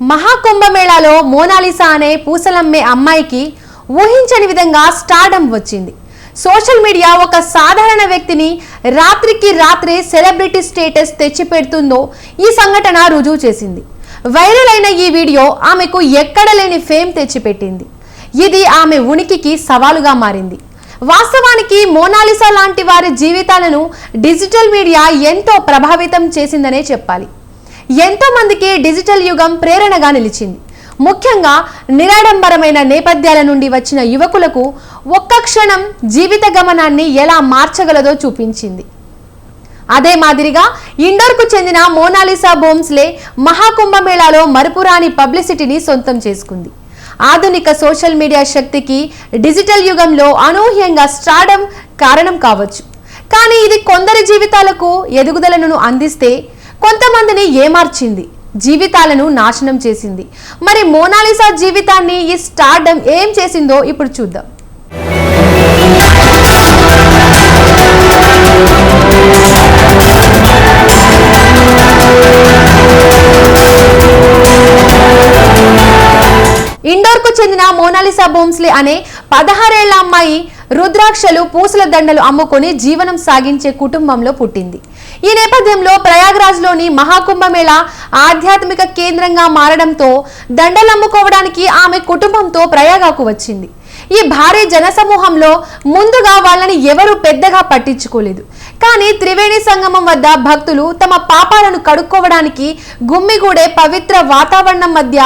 మహాకుంభమేళాలో Mona Lisa అనే పూసలమ్మే అమ్మాయికి ఊహించని విధంగా స్టార్డమ్ వచ్చింది. సోషల్ మీడియా ఒక సాధారణ వ్యక్తిని రాత్రికి రాత్రే సెలబ్రిటీ స్టేటస్ తెచ్చిపెడుతుందో ఈ సంఘటన రుజువు చేసింది. వైరల్ అయిన ఈ వీడియో ఆమెకు ఎక్కడ లేని ఫేమ్ తెచ్చిపెట్టింది. ఇది ఆమె ఉనికికి సవాలుగా మారింది. వాస్తవానికి మోనాలిసా లాంటి వారి జీవితాలను డిజిటల్ మీడియా ఎంతో ప్రభావితం చేసిందనే చెప్పాలి. ఎంతో మందికి డిజిటల్ యుగం ప్రేరణగా నిలిచింది. ముఖ్యంగా నిరాడంబరమైన నేపథ్యాల నుండి వచ్చిన యువకులకు ఒక్క క్షణం జీవిత గమనాన్ని ఎలా మార్చగలదో చూపించింది. అదే మాదిరిగా ఇండోర్కు చెందిన మోనాలిసా బోమ్స్లే మహాకుంభమేళాలో మరుపురాని పబ్లిసిటీని సొంతం చేసుకుంది. ఆధునిక సోషల్ మీడియా శక్తికి డిజిటల్ యుగంలో అనూహ్యంగా స్టార్డమ్ కారణం కావచ్చు. కానీ ఇది కొందరి జీవితాలకు ఎదుగుదలను అందిస్తే కొంతమందిని ఏమార్చింది, జీవితాలను నాశనం చేసింది. మరి మోనాలిసా జీవితాన్ని ఈ స్టార్డమ్ ఏం చేసిందో ఇప్పుడు చూద్దాం. ఇండోర్కు చెందిన మోనాలిసా బోమ్స్లే అనే 16 ఏళ్ల అమ్మాయి రుద్రాక్షలు, పూసల దండలు అమ్ముకొని జీవనం సాగించే కుటుంబంలో పుట్టింది. ఈ నేపథ్యంలో ప్రయాగ్రాజ్లోని మహాకుంభమేళా ఆధ్యాత్మిక కేంద్రంగా మారడంతో దండలు అమ్ముకోవడానికి ఆమె కుటుంబంతో ప్రయాగకు వచ్చింది. ఈ భారీ జనసమూహంలో ముందుగా వాళ్ళని ఎవరూ పెద్దగా పట్టించుకోలేదు. కానీ త్రివేణి సంగమం వద్ద భక్తులు తమ పాపాలను కడుక్కోవడానికి గుమ్మిగూడే పవిత్ర వాతావరణం మధ్య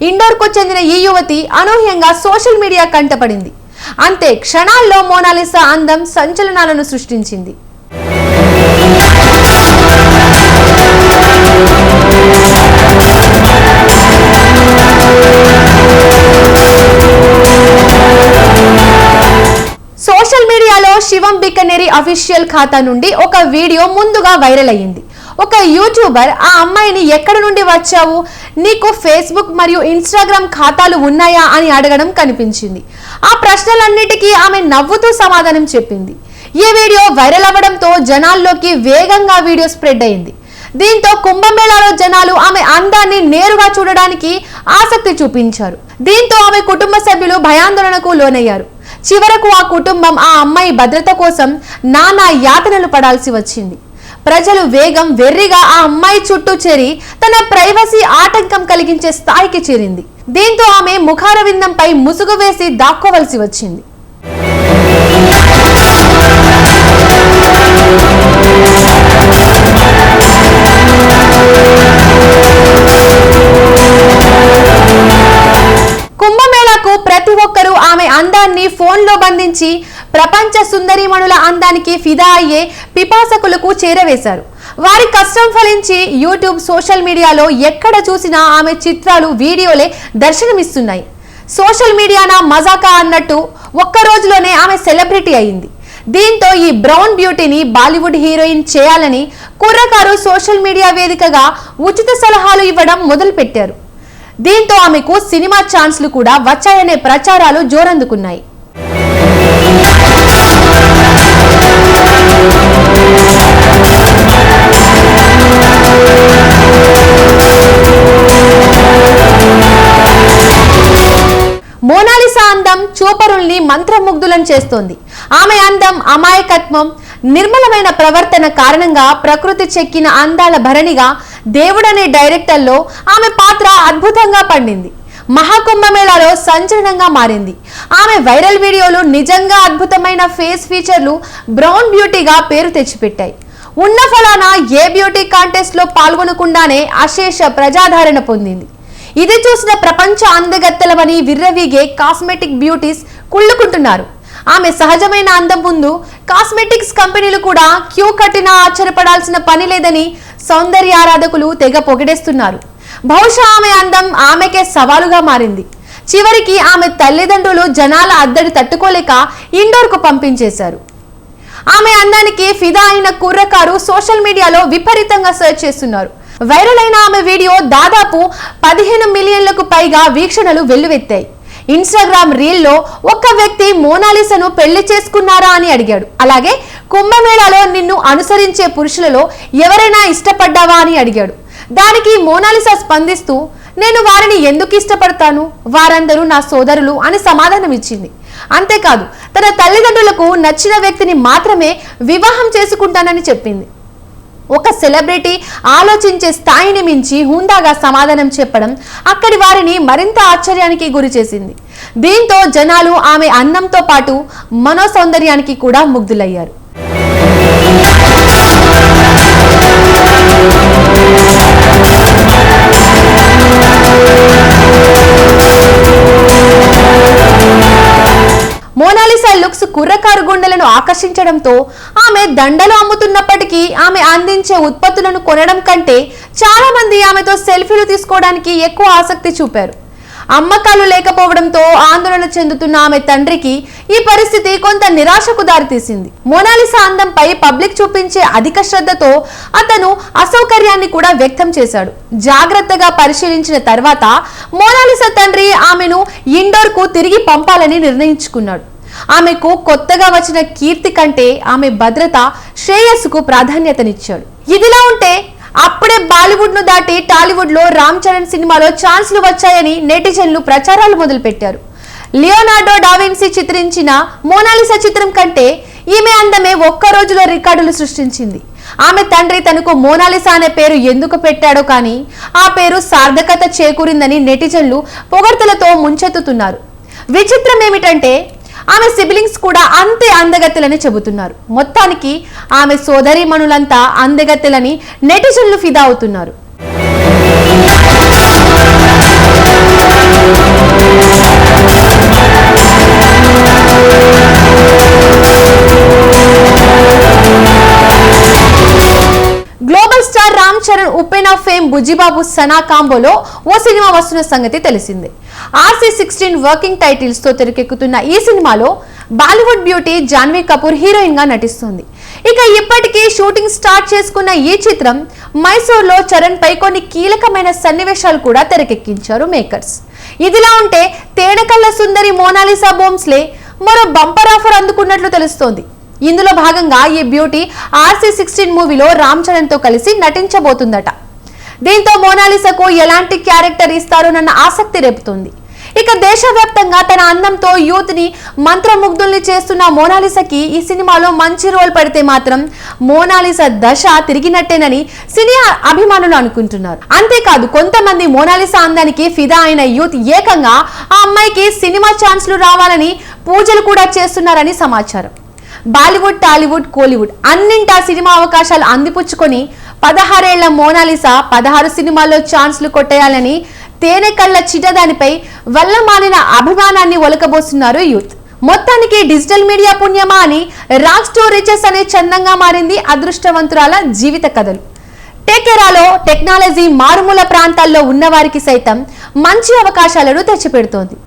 ఇండోర్కు చెందిన ఈ యువతి అనూహ్యంగా సోషల్ మీడియా కంటపడింది. అంతే క్షణాల్లో మోనాలిసా అందం సంచలనాలను సృష్టించింది. సోషల్ మీడియాలో శివం బికనేరి అఫీషియల్ ఖాతా నుండి ఒక వీడియో ముందుగా వైరల్ అయ్యింది. ఒక యూట్యూబర్ ఆ అమ్మాయిని ఎక్కడి నుండి వచ్చావు, నీకు ఫేస్బుక్ మరియు ఇన్స్టాగ్రామ్ ఖాతాలు ఉన్నాయా అని అడగడం కనిపించింది. ఆ ప్రశ్నలన్నిటికీ ఆమె నవ్వుతూ సమాధానం చెప్పింది. ఈ వీడియో వైరల్ అవ్వడంతో జనాల్లోకి వేగంగా వీడియో స్ప్రెడ్ అయింది. దీంతో కుంభమేళాలో జనాలు ఆమె అందాన్ని నేరుగా చూడడానికి ఆసక్తి చూపించారు. దీంతో ఆమె కుటుంబ సభ్యులు భయాందోళనకు లోనయ్యారు. చివరకు ఆ కుటుంబం ఆ అమ్మాయి భద్రత కోసం నానా యాతనలు పడాల్సి వచ్చింది. ప్రజలు వేగం వెర్రిగా ఆ అమ్మాయి చుట్టూ చేరి తన ప్రైవసీ ఆటంకం కలిగించే స్థాయికి చేరింది. దీంతో ఆమె ముఖారవిందంపై ముసుగు వేసి దాక్కోవలసి వచ్చింది. కుంభమేళాకు ప్రతి ఒక్కరూ ఆమె అందాన్ని ఫోన్లో బంధించి ప్రపంచ సుందరీమణుల అందానికి ఫిదా అయ్యే పిపాసకులకు చేరవేశారు. వారి కష్టం ఫలించి యూట్యూబ్, సోషల్ మీడియాలో ఎక్కడ చూసినా ఆమె చిత్రాలు, వీడియోలే దర్శనమిస్తున్నాయి. సోషల్ మీడియానా మజాకా అన్నట్టు ఒక్క రోజులోనే ఆమె సెలబ్రిటీ అయింది. దీంతో ఈ బ్రౌన్ బ్యూటీని బాలీవుడ్ హీరోయిన్ చేయాలని కుర్రకారు సోషల్ మీడియా వేదికగా ఉచిత సలహాలు ఇవ్వడం మొదలుపెట్టారు. దీంతో ఆమెకు సినిమా ఛాన్స్లు కూడా వచ్చాయనే ప్రచారాలు జోరందుకున్నాయి. మోనాలిసా అందం చూపరుల్ని మంత్రముగ్ధులను చేస్తోంది. ఆమె అందం, అమాయకత్వం, నిర్మలమైన ప్రవర్తన కారణంగా ప్రకృతి చెక్కిన అందాల భరణిగా దేవుడనే డైరెక్టర్లో ఆమె పాత్ర అద్భుతంగా పండింది. మహాకుంభమేళాలో సంచలనంగా మారింది. ఆమె వైరల్ వీడియోలు నిజంగా అద్భుతమైన ఫేస్ ఫీచర్లు, బ్రౌన్ బ్యూటీగా పేరు తెచ్చిపెట్టాయి. ఉన్న ఫలానా ఏ బ్యూటీ కాంటెస్ట్ లో పాల్గొనకుండానే అశేష ప్రజాదరణ పొందింది. ఇది చూసిన ప్రపంచ అందగత్తెలవని విర్రవీగే కాస్మెటిక్ బ్యూటీస్ కుళ్ళుకుంటున్నారు. ఆమె సహజమైన అందం ముందు కాస్మెటిక్స్ కంపెనీలు కూడా క్యూ కట్టినా ఆశ్చర్యపడాల్సిన పని లేదని సౌందర్య ఆరాధకులు తెగ పొగిడేస్తున్నారు. బహుశా ఆమె అందం ఆమెకే సవాలుగా మారింది. చివరికి ఆమె తల్లిదండ్రులు జనాల అద్దడి తట్టుకోలేక ఇండోర్కు పంపించేశారు. ఆమె అందానికి ఫిదా అయిన కుర్రకారు సోషల్ మీడియాలో విపరీతంగా సెర్చ్ చేస్తున్నారు. వైరల్ అయిన ఆమె వీడియో దాదాపు 15 మిలియన్లకు పైగా వీక్షణలు వెల్లువెత్తాయి. ఇన్స్టాగ్రామ్ రీల్లో ఒక వ్యక్తి మోనాలిసాను పెళ్లి చేసుకున్నారా అని అడిగాడు. అలాగే కుంభమేళాలో నిన్ను అనుసరించే పురుషులలో ఎవరైనా ఇష్టపడ్డావా అని అడిగాడు. దానికి మోనాలిసా స్పందిస్తూ నేను వారిని ఎందుకు ఇష్టపడతాను, వారందరూ నా సోదరులు అని సమాధానం ఇచ్చింది. అంతేకాదు తన తల్లిదండ్రులకు నచ్చిన వ్యక్తిని మాత్రమే వివాహం చేసుకుంటానని చెప్పింది. ఒక సెలబ్రిటీ ఆలోచించే స్థాయిని మించి హుందాగా సమాధానం చెప్పడం అక్కడి వారిని మరింత ఆశ్చర్యానికి గురి చేసింది. దీంతో జనాలు ఆమె అందంతో పాటు మనో సౌందర్యానికి కూడా ముగ్ధులయ్యారు. మోనాలిసా లుక్స్ కుర్రకారు గుండెలను ఆకర్షించడంతో ఆమె దండలు అమ్ముతున్నప్పటికీ ఆమె అందించే ఉత్పత్తులను కొనడం కంటే చాలా మంది ఆమెతో సెల్ఫీలు తీసుకోవడానికి ఎక్కువ ఆసక్తి చూపారు. అమ్మకాలు లేకపోవడంతో ఆందోళన చెందుతున్న ఆమె తండ్రికి ఈ పరిస్థితి కొంత నిరాశకు దారితీసింది. మోనాలిసా అందంపై పబ్లిక్ చూపించే అధిక శ్రద్ధతో అతను అసౌకర్యాన్ని కూడా వ్యక్తం చేశాడు. జాగ్రత్తగా పరిశీలించిన తర్వాత మోనాలిసా తండ్రి ఆమెను ఇండోర్ కు తిరిగి పంపాలని నిర్ణయించుకున్నాడు. ఆమెకు కొత్తగా వచ్చిన కీర్తి కంటే ఆమె భద్రత, శ్రేయస్సుకు ప్రాధాన్యతనిచ్చాడు. ఇదిలా ఉంటే అప్పుడే బాలీవుడ్ ను దాటి టాలీవుడ్ లో రామ్ చరణ్ సినిమాలో ఛాన్స్లు వచ్చాయని నెటిజన్లు ప్రచారాలు మొదలుపెట్టారు. లియోనార్డో డావిన్సీ చిత్రించిన మోనాలిసా చిత్రం కంటే ఈమె అందమే ఒక్క రోజులో రికార్డులు సృష్టించింది. ఆమె తండ్రి తనకు మోనాలిసా అనే పేరు ఎందుకు పెట్టాడో కానీ ఆ పేరు సార్థకత చేకూరిందని నెటిజన్లు పొగడ్తలతో ముంచెత్తుతున్నారు. విచిత్రం ఏమిటంటే ఆమె సిబ్లింగ్స్ కూడా అంతే అందగత్తెలని చెబుతున్నారు. మొత్తానికి ఆమె సోదరీమణులంతా అందగత్తెలని నెటిజన్లు ఫిదా అవుతున్నారు. Global star Ram Charan, Uppena of fame Bujjibabu Sana కాంబోలో ఓ సినిమా వస్తున్న సంగతి తెలిసిందే. RC16 వర్కింగ్ టైటిల్స్ తో తెరకెక్కుతున్న ఈ సినిమాలో బాలీవుడ్ బ్యూటీ జాన్వీ కపూర్ హీరోయిన్ గా నటిస్తుంది. ఇక ఇప్పటికీ షూటింగ్ స్టార్ట్ చేసుకున్న ఈ చిత్రం మైసూర్లో చరణ్ పై కొన్ని కీలకమైన సన్నివేశాలు కూడా తెరకెక్కించారు మేకర్స్. ఇదిలా ఉంటే తేనెకల్ల సుందరి మోనాలిసా బోమ్స్లే మరో బంపర్ ఆఫర్ అందుకున్నట్లు తెలుస్తోంది. ఇందులో భాగంగా ఈ బ్యూటీ RC16 మూవీలో రామ్ చరణ్ తో కలిసి నటించబోతుందట. దీంతో మోనాలిసాకు ఎలాంటి క్యారెక్టర్ ఇస్తారోనన్న ఆసక్తి రేపుతోంది. ఇక దేశవ్యాప్తంగా తన అందంతో యూత్ ని మంత్రముగ్ధుల్ని చేస్తున్న మోనాలిసాకి ఈ సినిమాలో మంచి రోల్ పడితే మాత్రం మోనాలిసా దశ తిరిగినట్టేనని సినీ అభిమానులు అనుకుంటున్నారు. అంతేకాదు కొంతమంది మోనాలిసా అందానికి ఫిదా అయిన యూత్ ఏకంగా ఆ అమ్మాయికి సినిమా ఛాన్స్లు రావాలని పూజలు కూడా చేస్తున్నారని సమాచారం. బాలీవుడ్, టాలీవుడ్, కోలీవుడ్ అన్నింటా సినిమా అవకాశాలు అందిపుచ్చుకొని 16 ఏళ్ల మోనాలిసా 16 సినిమాల్లో ఛాన్స్లు కొట్టేయాలని తేనెకళ్ళ చిటదానిపై వల్లమాలిన అభిమానాన్ని ఒలకబోస్తున్నారు యూత్. మొత్తానికి డిజిటల్ మీడియా పుణ్యమా అని రాజ్ టు రిచెస్ అనే చందంగా మారింది అదృష్టవంతురాల జీవిత కథలు. టేకెరాలో టెక్నాలజీ మారుమూల ప్రాంతాల్లో ఉన్న వారికి సైతం మంచి అవకాశాలను తెచ్చిపెడుతోంది.